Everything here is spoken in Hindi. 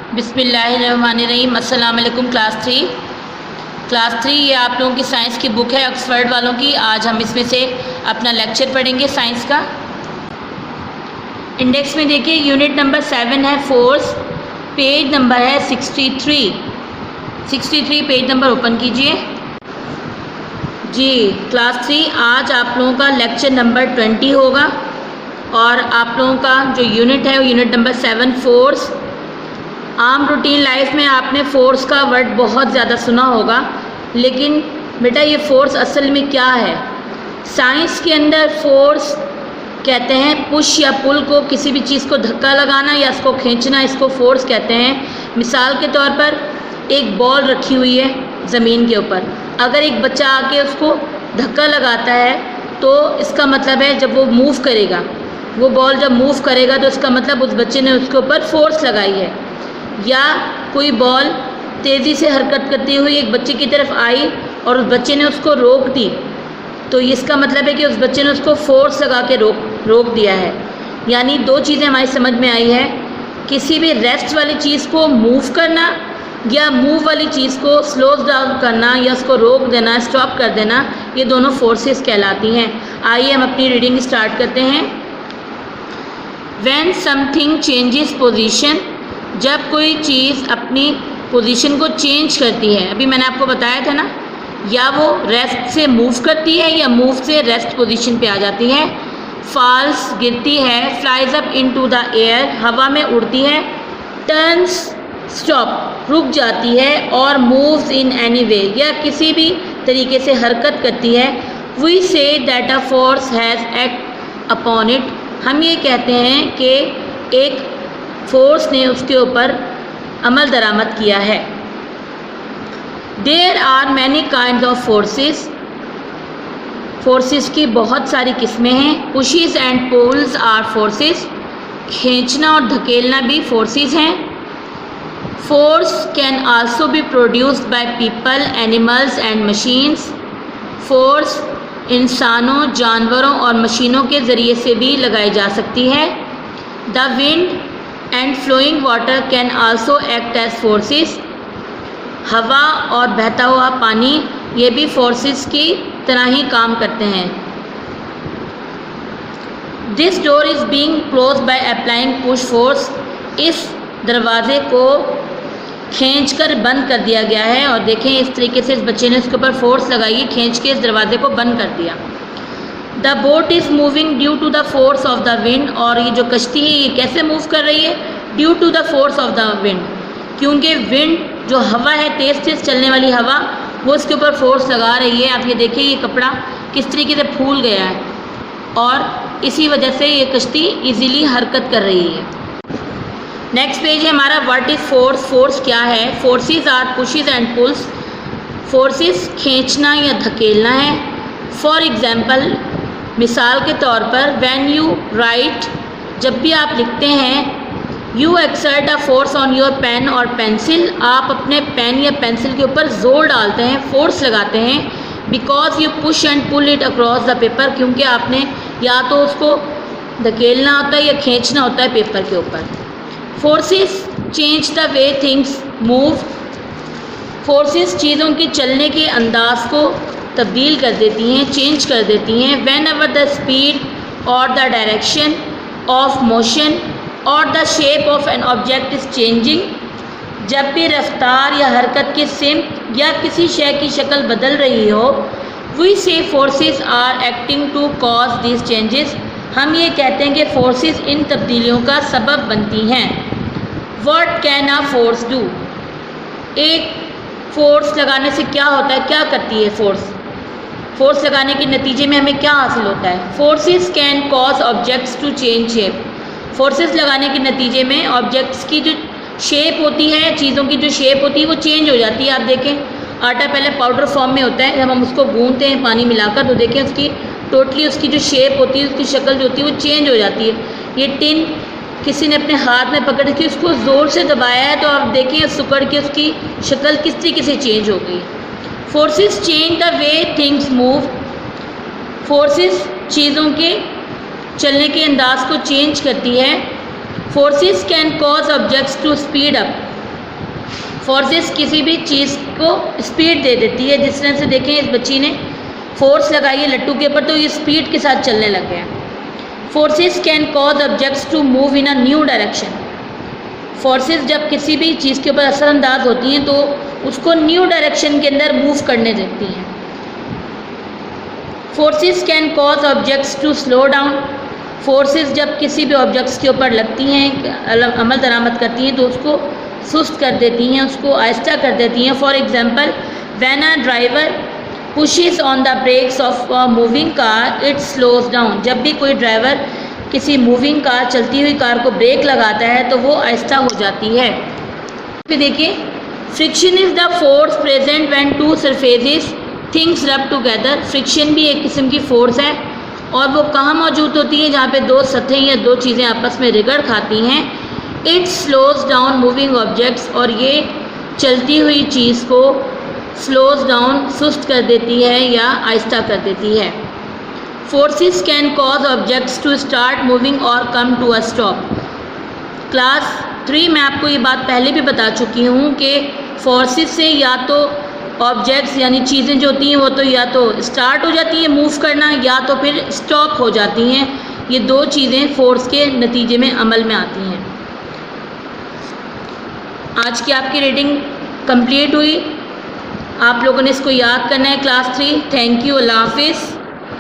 बिस्मिल्लाहिर्रहमानिर्रहीम। अस्सलाम वालेकुम क्लास थ्री ये आप लोगों की साइंस की बुक है ऑक्सफर्ड वालों की। आज हम इसमें से अपना लेक्चर पढ़ेंगे साइंस का। इंडेक्स में देखिए यूनिट नंबर 7 है फोर्स, पेज नंबर है 63 पेज नंबर ओपन कीजिए जी। क्लास थ्री आज आप लोगों का लेक्चर नंबर 20 होगा और आप लोगों का जो यूनिट है वो यूनिट नंबर 7 फोर्स। आम रूटीन लाइफ में आपने फोर्स का वर्ड बहुत ज़्यादा सुना होगा, लेकिन बेटा ये फोर्स असल में क्या है? साइंस के अंदर फोर्स कहते हैं पुश या पुल को, किसी भी चीज़ को धक्का लगाना या इसको खींचना, इसको फोर्स कहते हैं। मिसाल के तौर पर एक बॉल रखी हुई है ज़मीन के ऊपर, अगर एक बच्चा आके उसको धक्का लगाता है तो इसका मतलब है जब वो मूव करेगा, वो बॉल जब मूव करेगा तो इसका मतलब उस बच्चे ने उसके ऊपर फोर्स लगाई है। या कोई बॉल तेज़ी से हरकत करती हुई एक बच्चे की तरफ आई और उस बच्चे ने उसको रोक दी, तो इसका मतलब है कि उस बच्चे ने उसको फोर्स लगा के रोक दिया है। यानी दो चीज़ें हमारी समझ में आई है, किसी भी रेस्ट वाली चीज़ को मूव करना या मूव वाली चीज़ को स्लो डाउन करना या उसको रोक देना, स्टॉप कर देना, ये दोनों फोर्सेस कहलाती हैं। आइए हम अपनी रीडिंग स्टार्ट करते हैं। व्हेन समथिंग चेंजेस पोजीशन, जब कोई चीज़ अपनी पोजीशन को चेंज करती है, अभी मैंने आपको बताया था ना, या वो रेस्ट से मूव करती है या मूव से रेस्ट पोजीशन पे आ जाती है। फॉल्स गिरती है, flies up into the air हवा में उड़ती है। टर्न्स स्टॉप रुक जाती है, और मूव्स इन एनी वे या किसी भी तरीके से हरकत करती है। We say that a force has act upon it, हम ये कहते हैं कि एक फोर्स ने उसके ऊपर अमल दरामद किया है। There are many kind of forces, forces की बहुत सारी किस्में हैं। Pushes and pulls are forces, खींचना और धकेलना भी फोर्सेस हैं। Force can also be produced by people, animals and machines, force इंसानों, जानवरों और मशीनों के ज़रिए से भी लगाई जा सकती है। The wind and flowing water can also act as forces, हवा और बहता हुआ पानी ये भी फोर्सेस की तरह ही काम करते हैं। This door is being close by applying push force, इस दरवाज़े को खींचकर बंद कर दिया गया है। और देखें इस तरीके से इस बच्चे ने उसके ऊपर फोर्स लगाई, खींच के इस दरवाजे को बंद कर दिया। The boat is moving due to the force of the wind, और ये जो कश्ती है ये कैसे मूव कर रही है? Due to the force of the wind, क्योंकि विंड जो हवा है, तेज़ तेज़ चलने वाली हवा, वो इसके ऊपर फोर्स लगा रही है। आप ये देखिए ये कपड़ा किस तरीके से फूल गया है, और इसी वजह से ये कश्ती इजीली हरकत कर रही है। नेक्स्ट पेज है हमारा व्हाट इज़ फोर्स। फोर्स क्या है? Forces are pushes and pulls, forces खींचना या धकेलना है। फॉर एग्जाम्पल, मिसाल के तौर पर, व्हेन यू राइट, जब भी आप लिखते हैं, you exert a force on your pen और पेंसिल, आप अपने पेन या पेंसिल के ऊपर ज़ोर डालते हैं, फोर्स लगाते हैं। Because you push and pull it across the paper, क्योंकि आपने या तो उसको धकेलना होता है या खींचना होता है पेपर के ऊपर। Forces change the way things move, forces चीज़ों के चलने के अंदाज को तब्दील कर देती हैं, चेंज कर देती हैं। व्हेन एवर द स्पीड और द डायरेक्शन ऑफ मोशन और the shape of an object is changing, जब भी रफ्तार या हरकत की सिमत या किसी शय की शक्ल बदल रही हो, we say forces are acting to cause this changes, हम ये कहते हैं कि फोर्सेस इन तब्दीलियों का सबब बनती हैं। What can a force do, एक फोर्स लगाने से क्या होता है, क्या करती है फोर्स? फोर्स लगाने के नतीजे में हमें क्या हासिल होता है? Forces can cause objects to change shape, forces लगाने के नतीजे में ऑब्जेक्ट्स की जो शेप होती है, चीज़ों की जो शेप होती है वो चेंज हो जाती है। आप देखें आटा पहले पाउडर फॉर्म में होता है, जब हम उसको गूंथते हैं पानी मिलाकर तो देखें उसकी टोटली उसकी जो शेप होती है, उसकी शक्ल जो होती है वो चेंज हो जाती है। ये टिन किसी ने अपने हाथ में पकड़ के उसको ज़ोर से दबाया है तो आप देखें सुकड़ के उसकी शक्ल किस तरीके से चेंज हो गई। Forces change the way things move, forces चीज़ों के चलने के अंदाज को चेंज करती है। Forces can cause objects to speed up, forces किसी भी चीज़ को स्पीड दे देती है। जिस तरह से देखें इस बच्ची ने फोर्स लगाई है लट्टू के ऊपर तो ये स्पीड के साथ चलने लग गया। Forces can cause objects to move in a new direction. Forces जब किसी भी चीज़ के ऊपर असरअंदाज होती हैं तो उसको न्यू डायरेक्शन के अंदर मूव करने देती हैं। Forces can cause objects to slow down. Forces जब किसी भी ऑब्जेक्ट्स के ऊपर लगती हैं, अमल दरामद करती हैं, तो उसको सुस्त कर देती हैं, उसको आहिस्ता कर देती हैं। For example, when a driver pushes on the brakes of a moving car it slows down. जब भी कोई ड्राइवर किसी मूविंग कार, चलती हुई कार को ब्रेक लगाता है तो वो आहिस्ता हो जाती है। फिर देखिए, friction is the force present when to surfaces things रब टुगेदर। फ्रिक्शन भी एक किस्म की फोर्स है और वो कहाँ मौजूद होती है, जहाँ पे दो सतहें या दो चीज़ें आपस में रगड़ खाती हैं। It slows down moving objects, और ये चलती हुई चीज़ को स्लोज डाउन, सुस्त कर देती है या आहिस्ता कर देती है। Forces can cause objects to start moving और come to a stop. Class 3 में आपको ये बात पहले भी बता चुकी हूँ कि फोर्सेस से या तो ऑब्जेक्ट्स यानी चीज़ें जो होती हैं वो तो या तो स्टार्ट हो जाती हैं मूव करना, या तो फिर स्टॉप हो जाती हैं। ये दो चीज़ें फोर्स के नतीजे में अमल में आती हैं। आज की आपकी रीडिंग कंप्लीट हुई। आप लोगों ने इसको याद करना है क्लास 3। थैंक यू, अल्लाह हाफिज़।